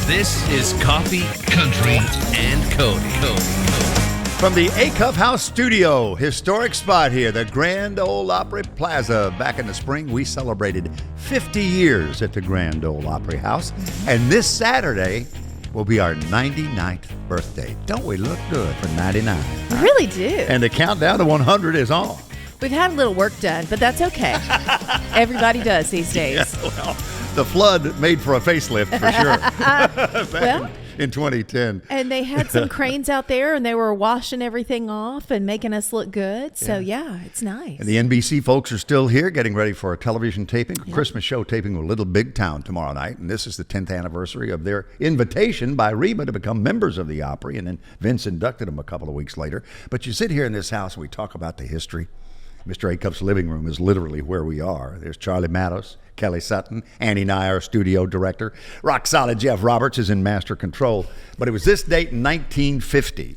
This is Coffee, Country, and Cody. From the A-Cup House Studio, historic spot here, the Grand Ole Opry Plaza. Back in the spring, we celebrated 50 years at the Grand Ole Opry House. And this Saturday will be our 99th birthday. Don't we look good for 99? We really do. And the countdown to 100 is on. We've had a little work done, but that's okay. Everybody does these days. Yeah, well, the flood made for a facelift for sure. In 2010. And they had some cranes out there, and they were washing everything off and making us look good. So, yeah it's nice. And the NBC folks are still here getting ready for a television taping, a Christmas show taping with Little Big Town tomorrow night. And this is the 10th anniversary of their invitation by Reba to become members of the Opry. And then Vince inducted them a couple of weeks later. But you sit here in this house and we talk about the history. Mr. A-Cup's living room is literally where we are. There's Charlie Mattos, Kelly Sutton, Annie Nye, our studio director. Rock solid Jeff Roberts is in master control. But it was this date in 1950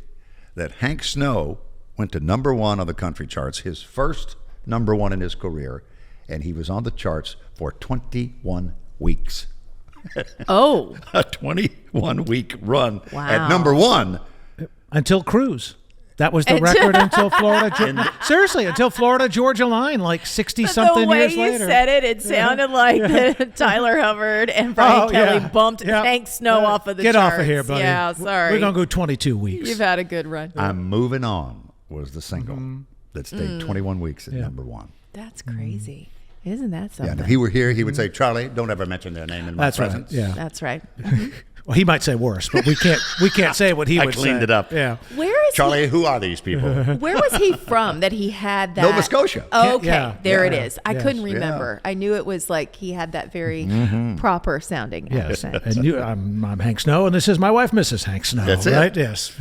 that Hank Snow went to number one on the country charts, his first number one in his career, and he was on the charts for 21 weeks. Oh. A 21-week run at number one. Until Cruise. That was the record until Florida. Seriously, until Florida Georgia Line, like 60-something years later. The way you said it, it sounded like Tyler Hubbard and Brian Kelly bumped Hank Snow off of the charts. Get off of here, buddy. Yeah, sorry. We're going to go 22 weeks. You've had a good run. I'm Moving On was the single that stayed 21 weeks at number one. That's crazy. Isn't that something? Yeah, and if he were here, he would say, Charlie, don't ever mention their name in my presence. Right. Yeah. That's right. Well, he might say worse, but we can't say what he would say. I cleaned it up. Yeah. Where is Charlie, who are these people? Where was he from that he had that? Nova Scotia. Oh, okay. Yeah. There Yeah. it is. I couldn't remember. I knew it was like he had that very proper sounding accent. And I'm Hank Snow, and this is my wife, Mrs. Hank Snow. That's it. Right? Yes.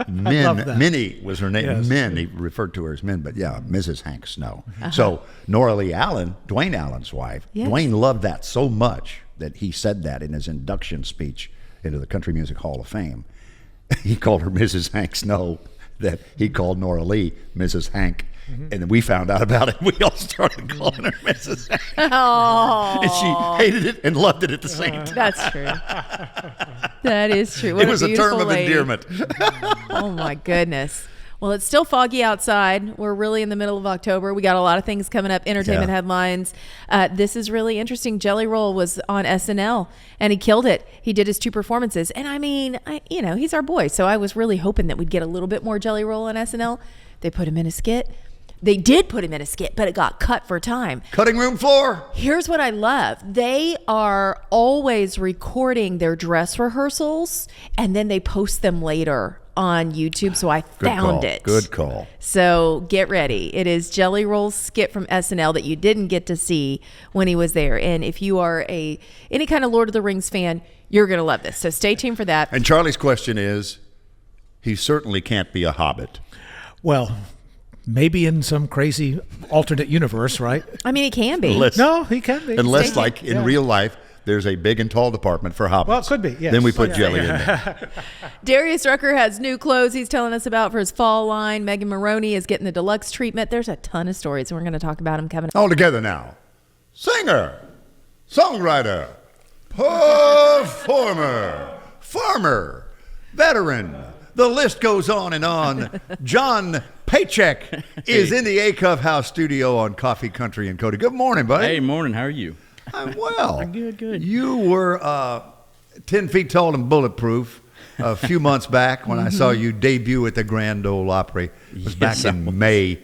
Minnie was her name. Yes. Min, he referred to her as Min, but yeah, Mrs. Hank Snow. So Nora Lee Allen, Dwayne Allen's wife, Dwayne loved that so much that he said that in his induction speech into the Country Music Hall of Fame. He called her Mrs. Hank Snow, that he called Nora Lee Mrs. Hank. And then we found out about it. We all started calling her Mrs. Hank. Oh. And she hated it and loved it at the same time. That's true. That is true. What It was a term of endearment. Oh, my goodness. Well, it's still foggy outside. We're really in the middle of October. We got a lot of things coming up, entertainment headlines. This is really interesting. Jelly Roll was on SNL, and he killed it. He did his 2 performances. And I mean, he's our boy. So I was really hoping that we'd get a little bit more Jelly Roll on SNL. They put him in a skit. They did put him in a skit, but it got cut for time. Cutting room floor. Here's what I love. They are always recording their dress rehearsals, and then they post them later on YouTube, so I found it. Good call. So get ready. It is Jelly Roll's skit from SNL that you didn't get to see when he was there. And if you are any kind of Lord of the Rings fan, you're going to love this. So stay tuned for that. And Charlie's question is, he certainly can't be a hobbit. Well, maybe in some crazy alternate universe, right? I mean, it can be. No, he can be. Unless, like in real life, there's a big and tall department for hobbits. Well, it could be, yes. Then we put Jelly in there. Darius Rucker has new clothes he's telling us about for his fall line. Megan Maroney is getting the deluxe treatment. There's a ton of stories, and we're going to talk about them coming up. All together now. Singer, songwriter, performer, farmer, veteran. The list goes on and on. John Paycheck is in the A-Cup House studio on Coffee, Country, and Cody. Good morning, buddy. Hey, morning. How are you? I'm well. Good. You were 10 feet tall and bulletproof a few months back when I saw you debut at the Grand Ole Opry. It was back in May.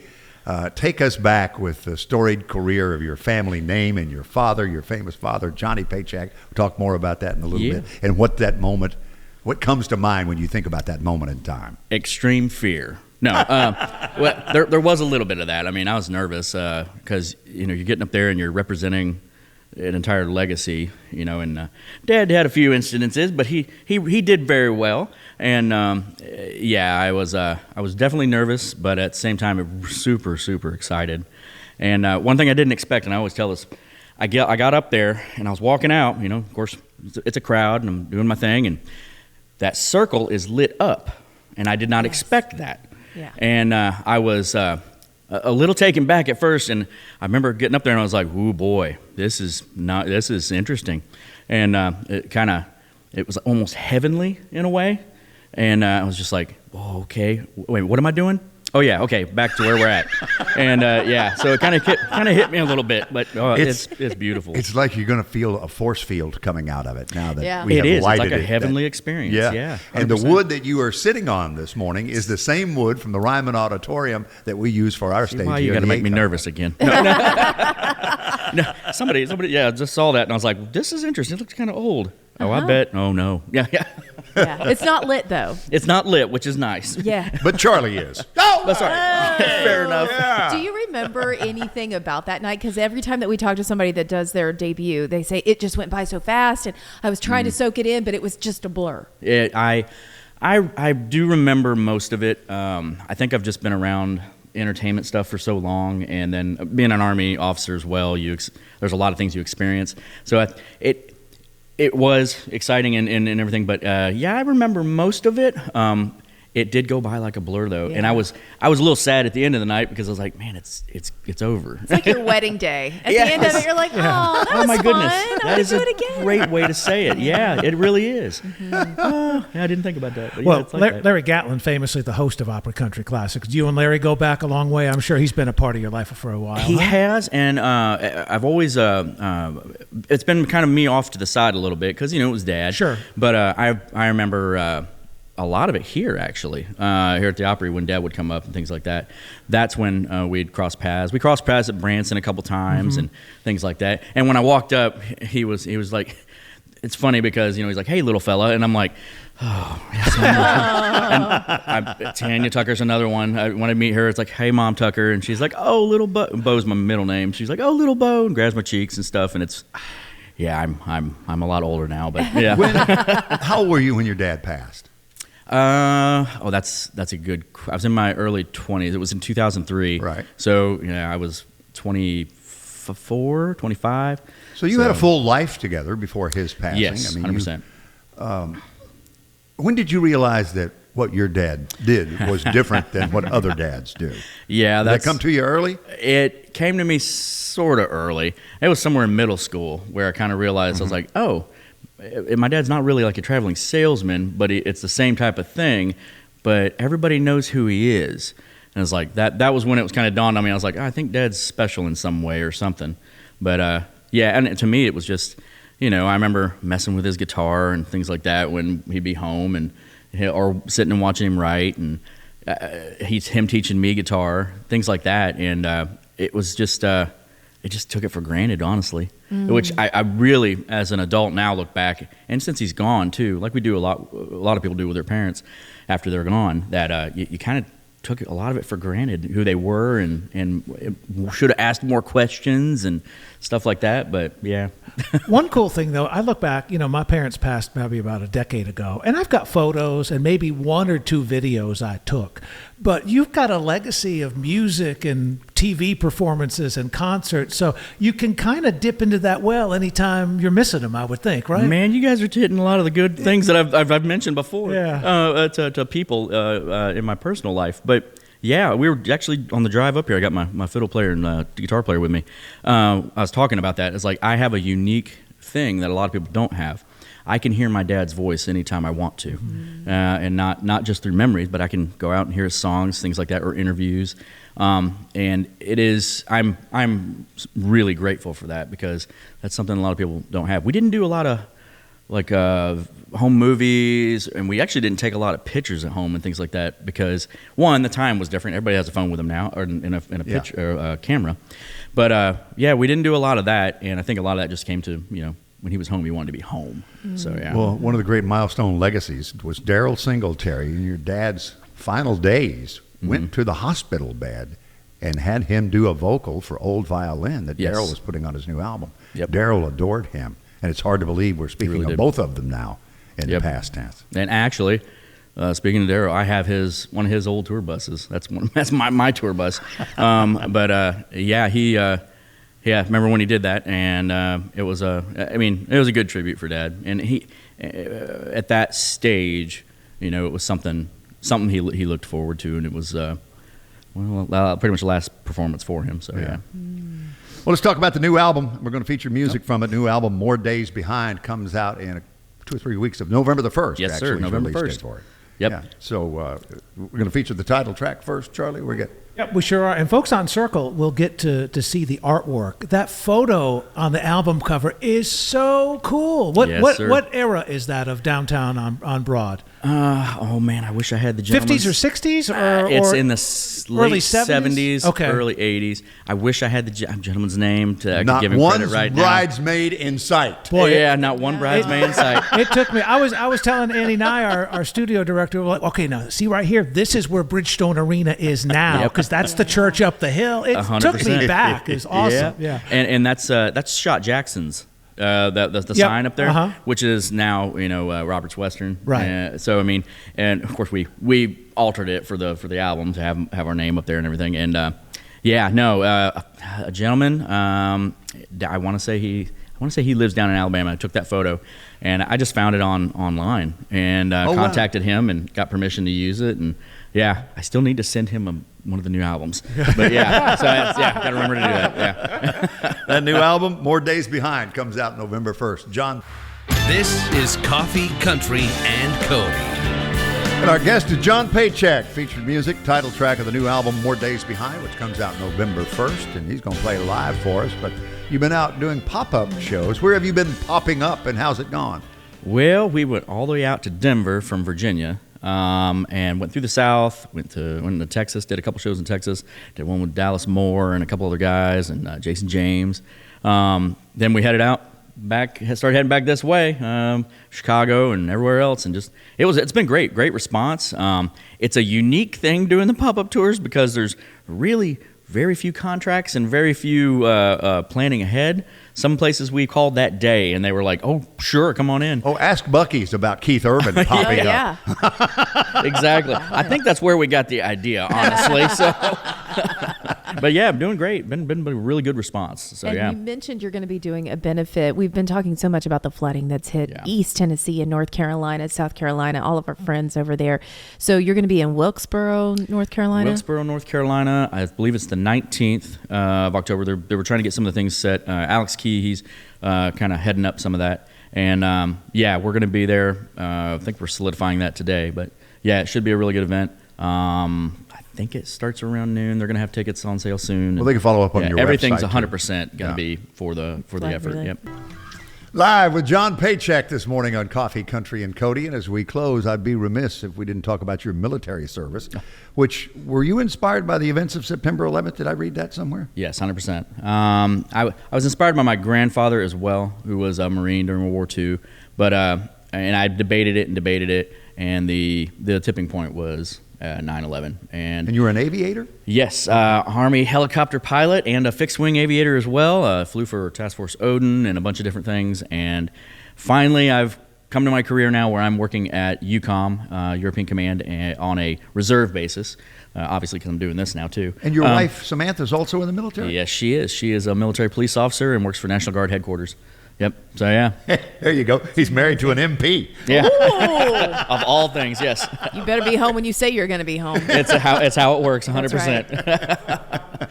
Take us back with the storied career of your family name and your father, your famous father, Johnny Paycheck. We'll talk more about that in a little bit. And what comes to mind when you think about that moment in time? Extreme fear. No, well, there was a little bit of that. I mean, I was nervous because, you're getting up there and you're representing an entire legacy, and Dad had a few incidences, but he did very well. And I was definitely nervous, but at the same time, super, super excited. And one thing I didn't expect, and I always tell this, I got up there and I was walking out, of course, it's a crowd and I'm doing my thing, and that circle is lit up, and I did not expect that. Yeah. And I was a little taken back at first, and I remember getting up there and I was like, "Ooh, boy, this is interesting," and it it was almost heavenly in a way. And I was just like, whoa, okay, wait, what am I doing? Oh yeah, okay, back to where we're at. And so it kind of hit me a little bit, but it's beautiful. It's like you're going to feel a force field coming out of it now that Yeah. we have It's lighted like a it. heavenly experience. Yeah. And the 100%. wood that you are sitting on this morning is the same wood from the Ryman Auditorium that we use for our stage. Why you got to make me nervous again? No, somebody, just saw that and I was like, this is interesting. It looks kind of old. Oh, I bet. Oh no. Yeah. Yeah. It's not lit though. It's not lit, which is nice. Yeah. But Charlie is. That's all right. Fair enough. Yeah. Do you remember anything about that night? Because every time that we talk to somebody that does their debut, they say it just went by so fast, and I was trying to soak it in, but it was just a blur. I do remember most of it. I think I've just been around entertainment stuff for so long, and then being an Army officer as well, there's a lot of things you experience. So it was exciting and everything, but I remember most of it. It did go by like a blur though, and I was a little sad at the end of the night because I was like, man, it's over. It's like your wedding day. At the end of it, you're like, oh, that was my fun. goodness, I that want is to do a it again. great way to say it. Yeah, it really is. I didn't think about that. But Well, it's like that. Larry Gatlin, famously the host of Opera Country Classics. You and Larry go back a long way. I'm sure he's been a part of your life for a while. He has, and I've always it's been kind of me off to the side a little bit because it was Dad. Sure. But I remember a lot of it here actually here at the Opry when Dad would come up and things like that. That's when we'd cross paths. We crossed paths at Branson a couple times and things like that. And when I walked up, he was like, it's funny because he's like, hey little fella, and I'm like, oh yes. And Tanya Tucker's another one. When I meet her, it's like, hey Mom Tucker, and she's like, oh little Bo. Bo's my middle name. She's like, oh little Bo, and grabs my cheeks and stuff, and it's. Yeah, I'm a lot older now, but yeah. How old were you when your dad passed? That's a good. I was in my early 20s. It was in 2003. Right. So I was 24, 25. So you had a full life together before his passing. Yes, 100%. When did you realize that what your dad did was different than what other dads do? Yeah, Did that come to you early? It came to me sort of early. It was somewhere in middle school where I kind of realized I was like, oh. My dad's not really like a traveling salesman, but it's the same type of thing, but everybody knows who he is. And it's like that was when it was kind of dawned on me. I was like, I think Dad's special in some way or something. But and to me it was just, I remember messing with his guitar and things like that when he'd be home or sitting and watching him write, and him teaching me guitar, things like that. And it was just I just took it for granted, honestly. Which I really, as an adult now, look back, and since he's gone too, like we do a lot of people do with their parents after they're gone, that you kind of took a lot of it for granted, who they were, and should have asked more questions and stuff like that. But yeah. One cool thing though, I look back, my parents passed maybe about a decade ago, and I've got photos and maybe one or two videos I took, but you've got a legacy of music and TV performances and concerts, so you can kind of dip into that well anytime you're missing them, I would think, right? Man, you guys are hitting a lot of the good things that I've mentioned before to people in my personal life. But yeah, we were actually on the drive up here. I got my fiddle player and guitar player with me. I was talking about that. It's like I have a unique thing that a lot of people don't have. I can hear my dad's voice anytime I want to, and not just through memories, but I can go out and hear his songs, things like that, or interviews. And it is, I'm really grateful for that, because that's something a lot of people don't have. We didn't do a lot of like home movies, and we actually didn't take a lot of pictures at home and things like that, because one, the time was different. Everybody has a phone with them now, or in a picture or camera. But we didn't do a lot of that, and I think a lot of that just came to when he was home, he wanted to be home. So yeah. Well, one of the great milestone legacies was Daryl Singletary. In your dad's final days, went to the hospital bed and had him do a vocal for Old Violin that Daryl was putting on his new album. Yep. Daryl adored him, and it's hard to believe we're speaking of both of them now in the past tense. And actually, speaking of Daryl, I have one of his old tour buses. That's my tour bus. He remember when he did that, and it was a good tribute for Dad. And he, at that stage, it was something he looked forward to, and it was pretty much the last performance for him. So yeah. Well, let's talk about the new album. We're going to feature music from it. New album, More Days Behind, comes out in 2 or 3 weeks of November the 1st. Yes, actually, sir, is November release date 1st. for it. Yep. Yeah. So we're going to feature the title track first, Charlie. Yep, we sure are. And folks on Circle will get to see the artwork. That photo on the album cover is so cool. What era is that of downtown on Broad? Oh man, I wish I had the 50s or 60s, or it's in the early late 70s, Okay. early 80s. I wish I had the gentleman's name to Not give him one credit right now. bridesmaid in sight. Boy, yeah, not one bridesmaid in sight. It took me. I was telling Annie and I, our studio director, we're like, okay, now see right here. This is where Bridgestone Arena is now, because that's the church up the hill. It 100%. took me back. It's awesome. Yeah. And that's Shot Jackson's. The sign up there, which is now Robert's Western, right? So I mean, and of course we altered it for the album to have our name up there and everything. And a gentleman. I want to say he lives down in Alabama. I took that photo, and I just found it online and contacted him and got permission to use it. And I still need to send him one of the new albums. But got to remember to do that. Yeah. That new album, More Days Behind, comes out November 1st. John. This is Coffee, Country, and Cody. And our guest is John Paycheck, featured music, title track of the new album, More Days Behind, which comes out November 1st, and he's going to play live for us. But you've been out doing pop-up shows. Where have you been popping up, and how's it gone? Well, we went all the way out to Denver from Virginia, and went through the South, went to Texas, did a couple shows in Texas, did one with Dallas Moore and a couple other guys, and Jason James. Then we headed out started heading back this way, Chicago and everywhere else, and it's been great response. It's a unique thing doing the pop-up tours because there's really very few contracts and very few planning ahead. Some places we called that day, and they were like, "Oh, sure, come on in." Oh, ask Buc-ee's about Keith Urban popping up. Yeah. Exactly. I think that's where we got the idea, honestly. So, but yeah, I'm doing great. Been a really good response. So and you mentioned you're going to be doing a benefit. We've been talking so much about the flooding that's hit East Tennessee and North Carolina, South Carolina, all of our friends over there. So you're going to be in Wilkesboro, North Carolina? Wilkesboro, North Carolina. I believe it's the 19th of October. They were trying to get some of the things set. Alex Key, he's kind of heading up some of that. And we're going to be there. I think we're solidifying that today. But yeah, it should be a really good event. I think it starts around noon. They're going to have tickets on sale soon. Well, they can follow up on your everything's website. Everything's 100% going to be for the effort. Really. Yep. Live with John Paycheck this morning on Coffee, Country, and Cody. And as we close, I'd be remiss if we didn't talk about your military service, which, were you inspired by the events of September 11th? Did I read that somewhere? Yes, 100%. I was inspired by my grandfather as well, who was a Marine during World War II. But and I debated it, and the tipping point was 9/11. And you were an aviator? Yes, Army helicopter pilot and a fixed-wing aviator as well. Flew for Task Force Odin and a bunch of different things. And finally, I've come to my career now where I'm working at EUCOM, European Command, on a reserve basis, obviously because I'm doing this now too. And your wife, Samantha's also in the military? Yes, she is. She is a military police officer and works for National Guard headquarters. Yep. So yeah. There you go. He's married to an MP. Yeah. Of all things, yes. You better be home when you say you're going to be home. It's how it works, 100%. Right.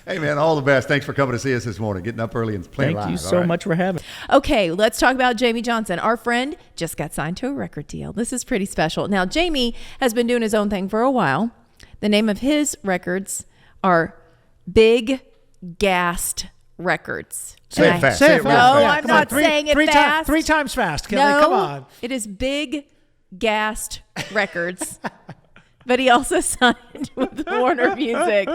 Hey man, all the best. Thanks for coming to see us this morning. Getting up early and playing live. Thank you so much for having me. Okay, let's talk about Jamie Johnson. Our friend just got signed to a record deal. This is pretty special. Now, Jamie has been doing his own thing for a while. The name of his records are Big Gassed Records. Say it fast. Say it No, fast. I'm not saying it fast. Three times fast, Kelly. No, Come on. it is Big Gassed Records. But he also signed with Warner Music.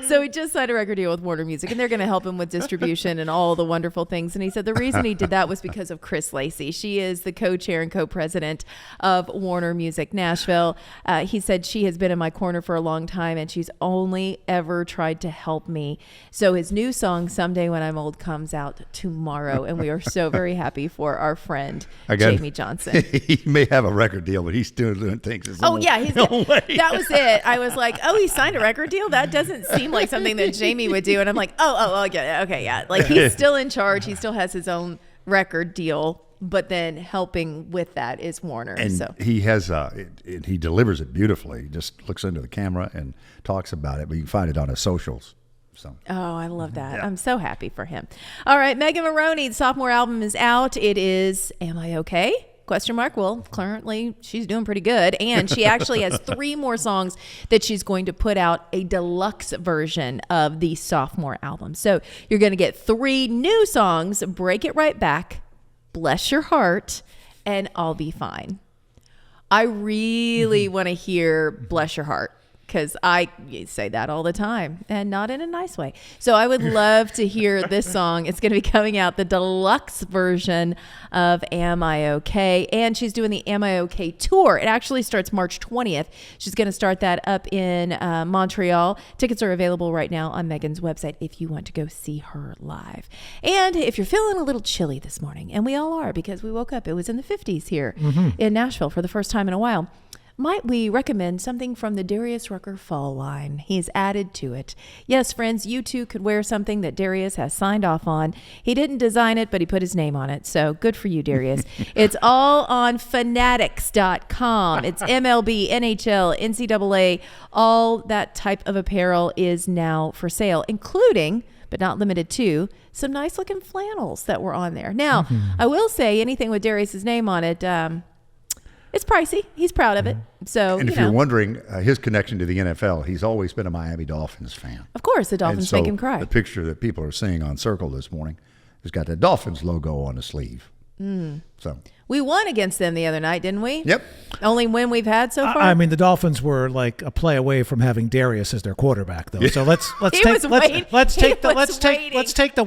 So he just signed a record deal with Warner Music, and they're going to help him with distribution and all the wonderful things. And he said the reason he did that was because of Chris Lacey. She is the co-chair and co-president of Warner Music Nashville. He said she has been in my corner for a long time, and she's only ever tried to help me. So his new song, Someday When I'm Old, comes out tomorrow, and we are so very happy for our friend, Jamie Johnson. He may have a record deal, but he's still doing things. Oh, yeah. That was it. I was like, oh, he signed a record deal? That doesn't seem like something that Jamie would do. And I'm like, oh, yeah, okay, yeah. Like, he's still in charge. He still has his own record deal. But then helping with that is Warner. And so he has, he delivers it beautifully. He just looks into the camera and talks about it. But you can find it on his socials. So. Oh, I love that. Yeah. I'm so happy for him. All right, Megan Maroney's sophomore album is out. It is Am I Okay? ? Question mark. Well, currently she's doing pretty good. And she actually has 3 more songs that she's going to put out a deluxe version of the sophomore album. So you're going to get 3 new songs, Break It Right Back, Bless Your Heart, and I'll Be Fine. I really want to hear Bless Your Heart, because I say that all the time and not in a nice way. So I would love to hear this song. It's going to be coming out, the deluxe version of Am I Okay? And she's doing the Am I Okay tour. It actually starts March 20th. She's going to start that up in Montreal. Tickets are available right now on Megan's website if you want to go see her live. And if you're feeling a little chilly this morning, and we all are because we woke up, it was in the 50s here in Nashville for the first time in a while. Might we recommend something from the Darius Rucker fall line? He's added to it. Yes, friends, you too could wear something that Darius has signed off on. He didn't design it, but he put his name on it. So good for you, Darius. It's all on fanatics.com. It's MLB, NHL, NCAA. All that type of apparel is now for sale, including, but not limited to, some nice looking flannels that were on there. Now, I will say anything with Darius's name on it, it's pricey. He's proud of it. So, and if you're wondering, his connection to the NFL, he's always been a Miami Dolphins fan. Of course, the Dolphins make him cry. The picture that people are seeing on Circle this morning has got the Dolphins logo on the sleeve. So we won against them the other night, didn't we? Yep. Only win we've had so far. I mean, the Dolphins were like a play away from having Darius as their quarterback, though. So let's take the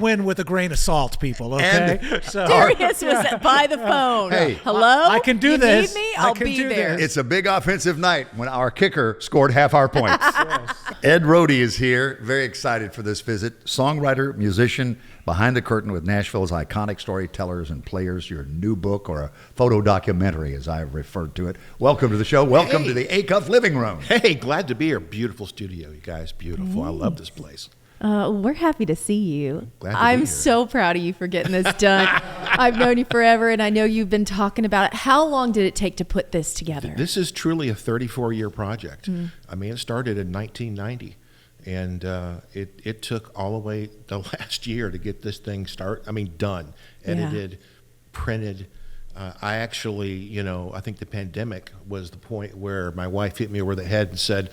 win with a grain of salt, people. Okay. Darius was by the phone. Hey, hello. I can do this. Need me? I'll be there. It's a big offensive night when our kicker scored half our points. Yes. Ed Rohde is here. Very excited for this visit. Songwriter, musician, behind the curtain with Nashville's iconic storytellers and players. Your new book, or a photo documentary, as I've referred to it. Welcome to the show. Welcome to the A-Cuff Living Room. Hey, glad to be here. Beautiful studio, you guys. Beautiful. I love this place. We're happy to see you. I'm so proud of you for getting this done. I've known you forever, and I know you've been talking about it. How long did it take to put this together? This is truly a 34-year project. I mean, it started in 1990. And it took all the way the last year to get this thing done, edited, printed. I actually, I think the pandemic was the point where my wife hit me over the head and said,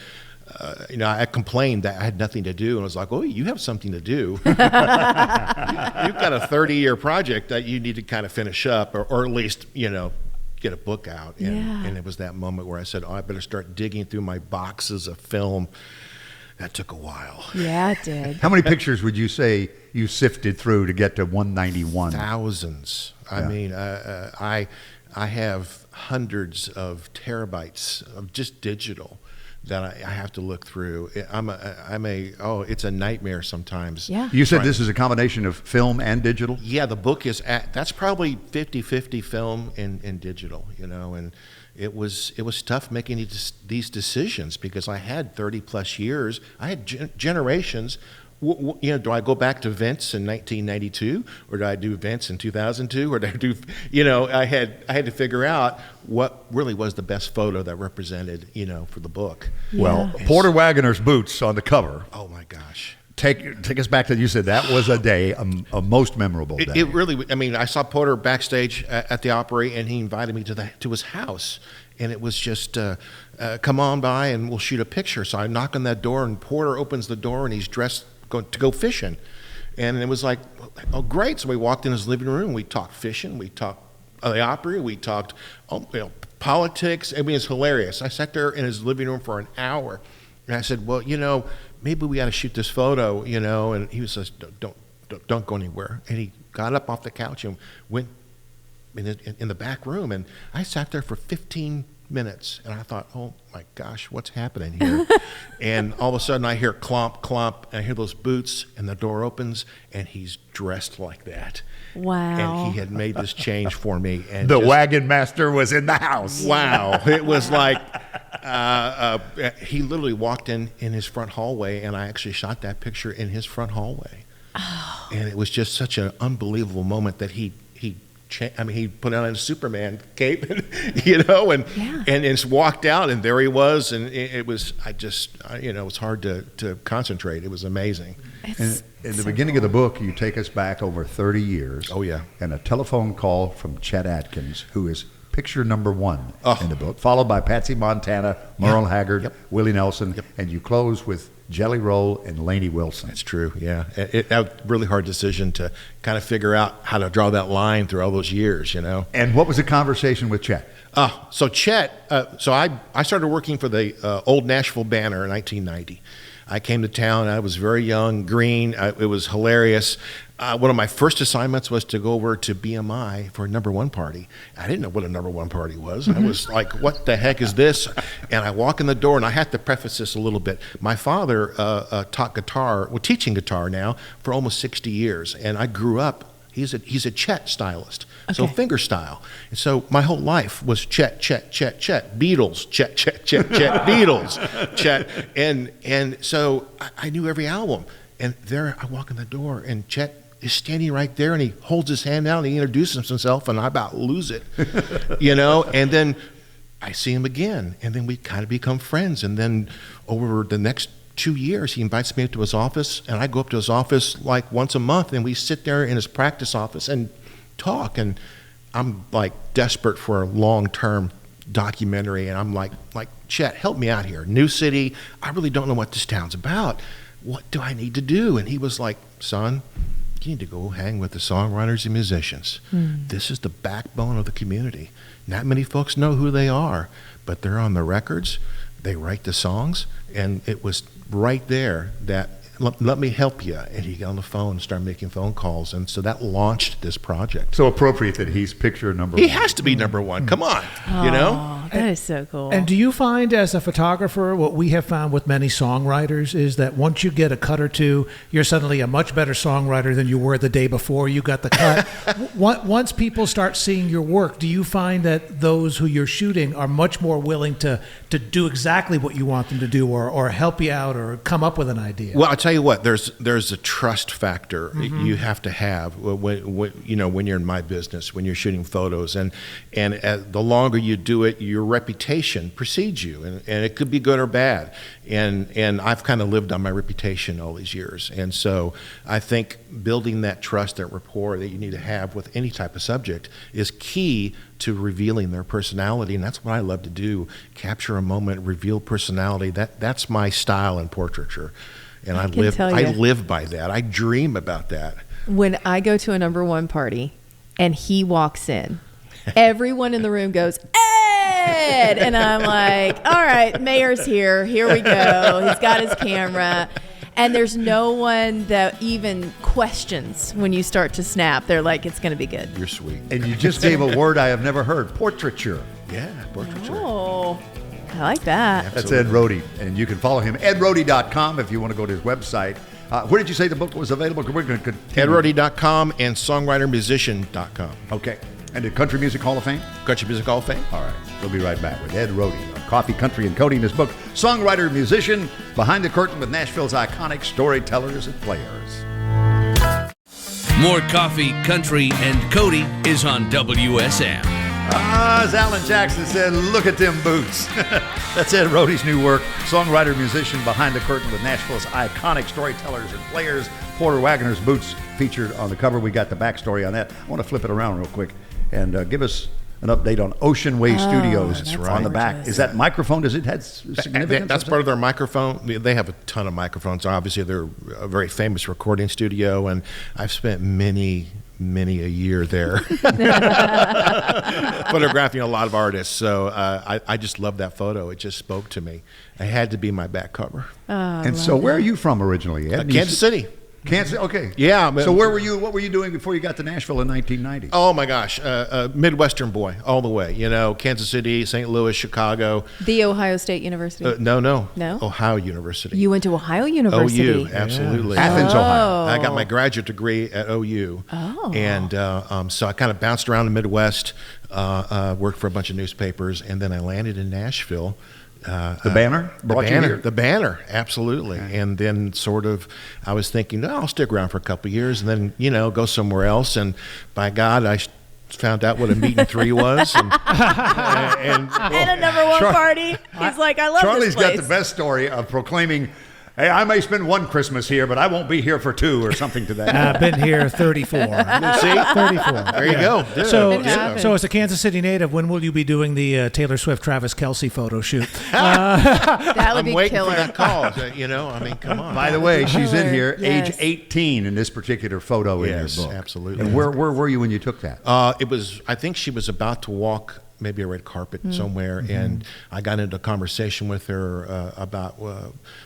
I complained that I had nothing to do. And I was like, oh, you have something to do. You've got a 30-year project that you need to kind of finish up or at least, get a book out. And it was that moment where I said, I better start digging through my boxes of film. That took a while. Yeah, it did. How many pictures would you say you sifted through to get to 191? Thousands. Yeah. I mean, I have hundreds of terabytes of just digital that I have to look through. It's a nightmare sometimes. Yeah. You said this is a combination of film and digital? Yeah, the book is that's probably 50-50 film and digital, and it was tough making these decisions because I had 30 plus years. I had generations. Do I go back to Vince in 1992, or do I do Vince in 2002, or do I do? I had to figure out what really was the best photo that represented, for the book. Yeah. Well, Porter Wagoner's boots on the cover. Oh my gosh. Take us back to, you said that was a day, a most memorable day. It really, I saw Porter backstage at the Opry, and he invited me to his house. And it was just, come on by and we'll shoot a picture. So I knock on that door, and Porter opens the door, and he's dressed to go fishing. And it was like, oh, great. So we walked in his living room. We talked fishing. We talked the Opry. We talked politics. I mean, it's hilarious. I sat there in his living room for an hour. And I said, well, maybe we got to shoot this photo, and he was just, don't go anywhere. And he got up off the couch and went in the back room, and I sat there for 15 minutes, and I thought, oh my gosh, what's happening here? And all of a sudden I hear clomp, clomp, and I hear those boots, and the door opens, and he's dressed like that. Wow. And he had made this change for me. And the wagon master was in the house. Wow. It was like, he literally walked in his front hallway, and I actually shot that picture in his front hallway. Oh. And it was just such an unbelievable moment that he put on a Superman cape, and just walked out, and there he was, and it was hard to concentrate. It was amazing. In the beginning of the book, you take us back over 30 years. Oh, yeah. And a telephone call from Chet Atkins, who is picture number one in the book, followed by Patsy Montana, Merle Haggard, Willie Nelson, and you close with Jelly Roll and Lainey Wilson. That's true, yeah. That was a really hard decision to kind of figure out how to draw that line through all those years, you know. And what was the conversation with Chet? So Chet, I started working for the old Nashville Banner in 1990. I came to town. I was very young, green. It was hilarious. One of my first assignments was to go over to BMI for a number one party. I didn't know what a number one party was. I was like, what the heck is this? And I walk in the door, and I have to preface this a little bit. My father taught guitar, teaching guitar now for almost 60 years. And I grew up, he's a Chet stylist. So finger style. And so my whole life was Chet, Beatles, Chet, Beatles, Chet. And so I knew every album. And there I walk in the door, and Chet is standing right there, and he holds his hand out, and he introduces himself, and I about lose it, you know? And then I see him again, and then we kind of become friends. And then over the next 2 years, he invites me up to his office, and I go up to his office like once a month, and we sit there in his practice office and talk. And I'm like desperate for a long-term documentary, and I'm like, Chet, help me out here. New city, I really don't know what this town's about. What do I need to do? And he was like, son, you need to go hang with the songwriters and musicians. This is the backbone of the community. Not many folks know who they are, but they're on the records, they write the songs, and it was right there that let me help you. And he got on the phone and started making phone calls. And so that launched this project. So appropriate that he's picture number one. He has to be number one. Come on, you know? That is so cool. And do you find as a photographer, what we have found with many songwriters is that once you get a cut or two, you're suddenly a much better songwriter than you were the day before you got the cut. Once people start seeing your work, do you find that those who you're shooting are much more willing to do exactly what you want them to do, or help you out, or come up with an idea? Well, I'll tell you what, there's a trust factor you have to have when you're in my business, when you're shooting photos, and the longer you do it, your reputation precedes you, and it could be good or bad, and I've kind of lived on my reputation all these years. And so I think building that trust, that rapport that you need to have with any type of subject is key to revealing their personality. And that's what I love to do, capture a moment, reveal personality. That's my style in portraiture, and I live by that. I dream about that. When I go to a number one party and he walks in, everyone in the room goes, Ed! And I'm like, all right, Mayor's here. Here we go. He's got his camera. And there's no one that even questions when you start to snap. They're like, it's going to be good. You're sweet. And you just gave a word I have never heard, portraiture. Yeah, portraiture. Oh, I like that. That's Ed Rohde, and you can follow him, edrohde.com, if you want to go to his website. Where did you say the book was available? We're going to continue. edrohde.com and songwritermusician.com. Okay. And the Country Music Hall of Fame? Country Music Hall of Fame. All right. We'll be right back with Ed Rohde on Coffee, Country, and Cody in his book, Songwriter, Musician, Behind the Curtain with Nashville's iconic storytellers and players. More Coffee, Country, and Cody is on WSM. As Alan Jackson said, look at them boots. That's Ed Rohde's new work, Songwriter, Musician, Behind the Curtain with Nashville's iconic storytellers and players. Porter Wagoner's boots featured on the cover. We got the backstory on that. I want to flip it around real quick and give us an update on Ocean Way Studios. That's right. On the back. Is that microphone? Does it have significance? That's part of their microphone. They have a ton of microphones. Obviously, they're a very famous recording studio, and I've spent many a year there photographing a lot of artists. So I just love that photo. It just spoke to me. It had to be my back cover. And so where are you from originally, Ed? Kansas City. Kansas, okay. Yeah. So where were you? What were you doing before you got to Nashville in 1990? Oh my gosh, Midwestern boy all the way. You know, Kansas City, St. Louis, Chicago. The Ohio State University. No. No? Ohio University. You went to Ohio University? OU, absolutely. Yeah. Athens, Ohio. I got my graduate degree at OU. Oh. And so I kind of bounced around the Midwest, worked for a bunch of newspapers, and then I landed in Nashville. The Banner? The Banner, absolutely. Okay. And then sort of, I was thinking, I'll stick around for a couple of years and then, go somewhere else. And by God, I found out what a meet and three was. And a number one party. He's like, I love Charlie's this place. got the best story of proclaiming Hey, I may spend one Christmas here, but I won't be here for 2 or something to that. I've been here 34. See? 34. There you go. Dude. So as a Kansas City native, when will you be doing the Taylor Swift, Travis Kelce photo shoot? That would I'm be waiting killer. for that call. You know, I mean, come on. By the way, she's in here, Yes. age 18 in this particular photo in Yes, your book. absolutely. And where were you when you took that? I think she was about to walk maybe a red carpet somewhere, and I got into a conversation with her about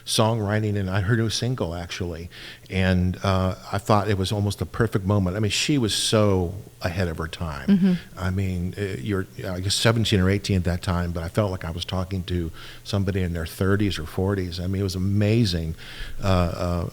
songwriting, and I heard her single actually, and I thought it was almost a perfect moment. I mean, she was so ahead of her time. I mean, I guess 17 or 18 at that time, but I felt like I was talking to somebody in their 30s or 40s. I mean, it was amazing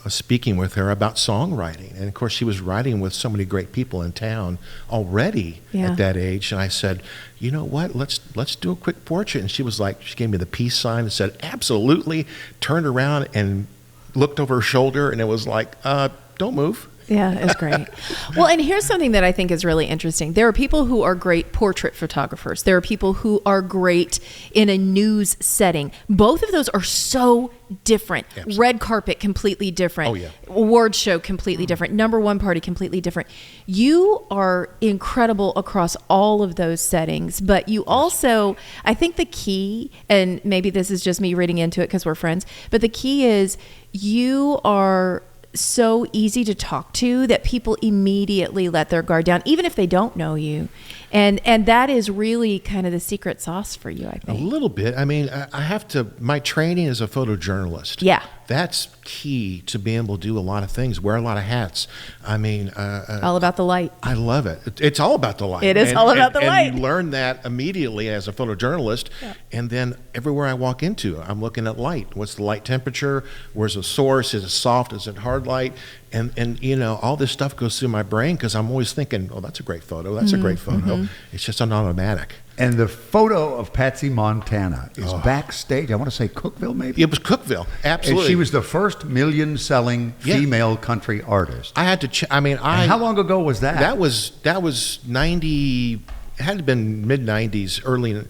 speaking with her about songwriting, and of course, she was writing with so many great people in town already at that age, and I said, you know what, let's do a quick portrait. And she was like, she gave me the peace sign and said, absolutely, turned around and looked over her shoulder, and it was like, don't move. Yeah, it was great. Well, and here's something that I think is really interesting. There are people who are great portrait photographers. There are people who are great in a news setting. Both of those are so different. Absolutely. Red carpet, completely different. Oh, yeah. Award show, completely different. Number one party, completely different. You are incredible across all of those settings, but you also, I think the key, and maybe this is just me reading into it because we're friends, but the key is you are so easy to talk to that people immediately let their guard down, even if they don't know you. And that is really kind of the secret sauce for you, I A think. little bit. I mean, I have to, my training is a photojournalist. Yeah. That's key to being able to do a lot of things, wear a lot of hats. I mean, All about the light. I love it. It's all about the light. It is all about the light. And you learn that immediately as a photojournalist. Yeah. And then everywhere I walk into, I'm looking at light. What's the light temperature? Where's the source? Is it soft? Is it hard light? And you know, all this stuff goes through my brain because I'm always thinking, oh, that's a great photo. That's a great photo. It's just an automatic. And the photo of Patsy Montana is backstage. I want to say Cookeville, maybe? It was Cookeville, absolutely. And she was the first million-selling female country artist. I had to And how long ago was that? That was 90, it had to have been mid-90s, early,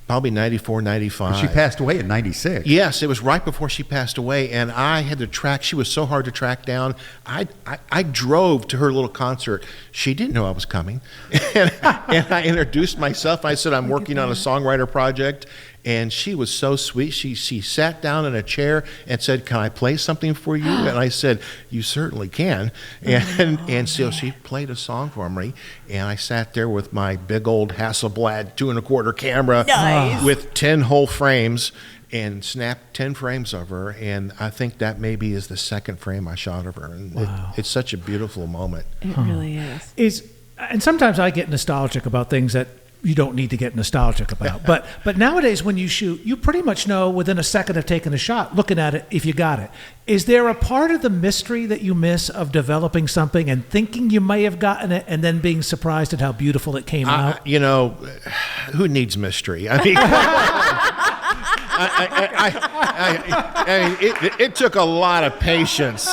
probably 94, 95. She passed away in 96. Yes, it was right before she passed away, and I had to track, she was so hard to track down. I drove to her little concert. She didn't know I was coming. And I introduced myself. I said, I'm working on a songwriter project. And she was so sweet. She sat down in a chair and said, can I play something for you? And I said, you certainly can. And so she played a song for me. And I sat there with my big old Hasselblad 2 1/4 camera with 10 whole frames and snapped 10 frames of her. And I think that maybe is the second frame I shot of her. And it's such a beautiful moment. It really is. And sometimes I get nostalgic about things that you don't need to get nostalgic about. But nowadays when you shoot, you pretty much know within a second of taking a shot, looking at it, if you got it. Is there a part of the mystery that you miss of developing something and thinking you may have gotten it and then being surprised at how beautiful it came out? You know, who needs mystery? I mean, it took a lot of patience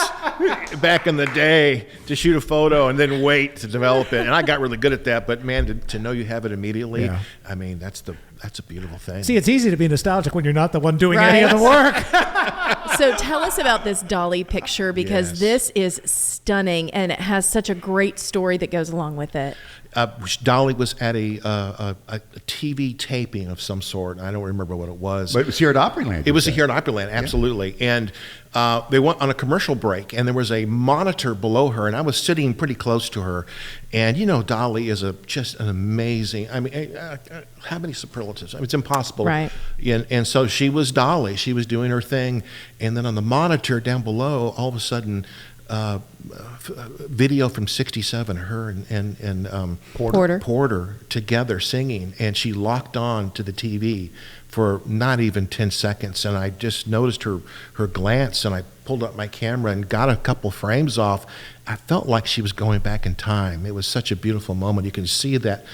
back in the day to shoot a photo and then wait to develop it, and I got really good at that. But man, to know you have it immediately, I mean, that's a beautiful thing. See, it's easy to be nostalgic when you're not the one doing any of the work. So tell us about this Dolly picture, because this is stunning and it has such a great story that goes along with it. Dolly was at a TV taping of some sort. I don't remember what it was. But it was here at Opryland. It was here at Opryland, absolutely. And they went on a commercial break, and there was a monitor below her, and I was sitting pretty close to her. And you know, Dolly is just an amazing. I mean, how many superlatives? I mean, it's impossible. Right. And so she was Dolly. She was doing her thing, and then on the monitor down below, all of a sudden. Video from '67, her and Porter together singing, and she locked on to the TV for not even 10 seconds, and I just noticed her glance, and I pulled up my camera and got a couple frames off. I felt like she was going back in time. It was such a beautiful moment. You can see that,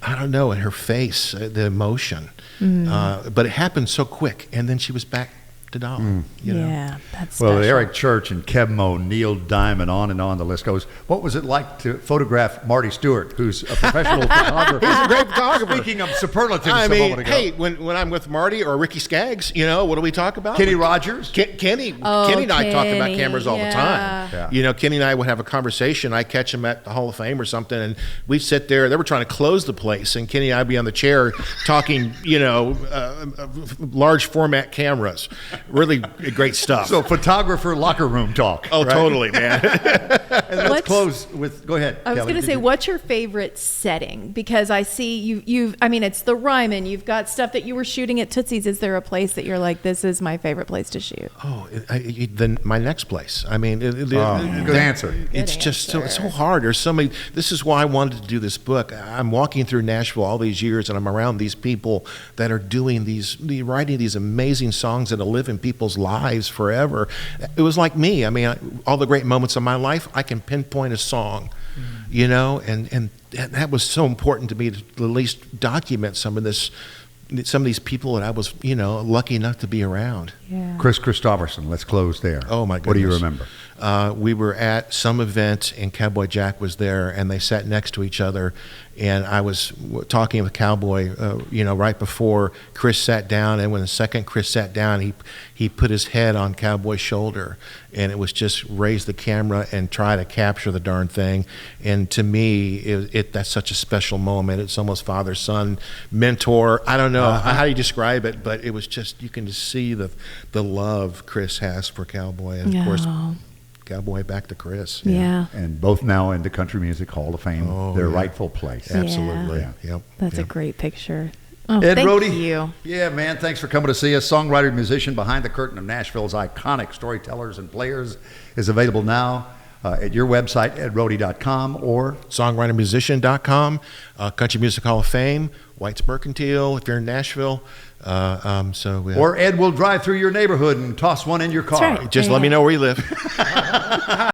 I don't know, in her face, the emotion. But it happened so quick, and then she was back to dollar. You know? Yeah, that's Well, special. Eric Church and Kebmo, Neil Diamond, on and on the list goes. What was it like to photograph Marty Stewart, who's a professional photographer? He's a great photographer. Speaking of superlatives I a mean, moment ago. hey, when I'm with Marty or Ricky Skaggs, you know, what do we talk about? Kenny Rogers? Kenny and I talk about cameras all the time. Yeah. You know, Kenny and I would have a conversation. I catch him at the Hall of Fame or something, and we'd sit there. They were trying to close the place, and Kenny and I'd be on the chair talking, you know, large format cameras. Really great stuff. So photographer locker room talk. Oh, right? totally, man. And let's What's- close with, go ahead, I was Kelly, going to did say, you- what's your favorite setting? Because I see you've, I mean, it's the Ryman. You've got stuff that you were shooting at Tootsie's. Is there a place that you're like, this is my favorite place to shoot? Oh, then my next place. I mean, good answer. It's just so hard. There's so many. This is why I wanted to do this book. I'm walking through Nashville all these years, and I'm around these people that are doing writing these amazing songs that'll live in people's lives forever. It was like me. I mean, all the great moments of my life, I can pinpoint a song, you know, and that was so important to me to at least document some of these people that I was, you know, lucky enough to be around. Yeah. Chris Christopherson, let's close there. Oh, my goodness. What do you remember? We were at some event, and Cowboy Jack was there, and they sat next to each other. And I was talking with Cowboy, you know, right before Chris sat down. And when the second Chris sat down, he put his head on Cowboy's shoulder, and it was just raise the camera and try to capture the darn thing. And to me, that's such a special moment. It's almost father-son, mentor. I don't know how you describe it, but it was just, you can just see the love Chris has for Cowboy, and of course, Cowboy back to Chris. Yeah. And both now in the Country Music Hall of Fame, their rightful place. Absolutely. Yeah. Yep. That's Yep. a great picture. Oh, Ed thank Rohde, you. Yeah, man, thanks for coming to see us. Songwriter, musician behind the curtain of Nashville's iconic storytellers and players is available now at your website, edrohde.com, or songwritermusician.com, Country Music Hall of Fame, White's Mercantile, if you're in Nashville. or Ed will drive through your neighborhood and toss one in your car. That's right. Just let me know where you live.